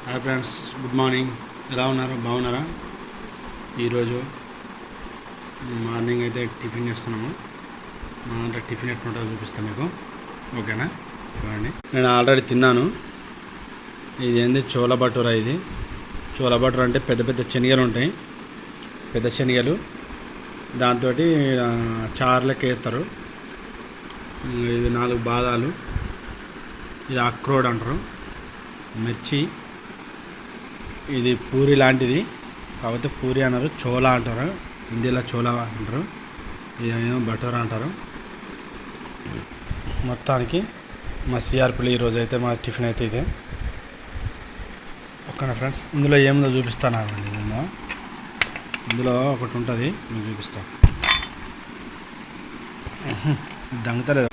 Hi friends, good morning. ఎలా ఉన్నారు? బాగున్నారా? ఈరోజు మార్నింగ్ అయితే టిఫిన్ చేస్తున్నాము. మా అంటే టిఫిన్ ఎట్లుంటుందో చూపిస్తాను మీకు. ఓకేనా? చూడండి, నేను ఆల్రెడీ తిన్నాను. ఇది ఏంది, చోళ భటూరా. ఇది చోళ భటూరా అంటే పెద్ద పెద్ద శనగలు ఉంటాయి, పెద్ద శనగలు. దాంతో చారులకి వేస్తారు. ఇవి 4 బాదాలు, ఇది అక్రోడ్ అంటారు, మిర్చి. ఇది పూరి లాంటిది, కాకపోతే పూరి అన్నారు, చోలా అంటారు. హిందీలో చోలా అంటారు, ఇదేమో భటూరా అంటారు. మొత్తానికి మా సిఆర్పిలో ఈరోజు అయితే మా టిఫిన్ అయితే ఇదే. ఓకేనా ఫ్రెండ్స్? ఇందులో ఏముందో చూపిస్తాను. ఇందులో ఒకటి ఉంటుంది, నేను చూపిస్తాను. దంగతలేదు.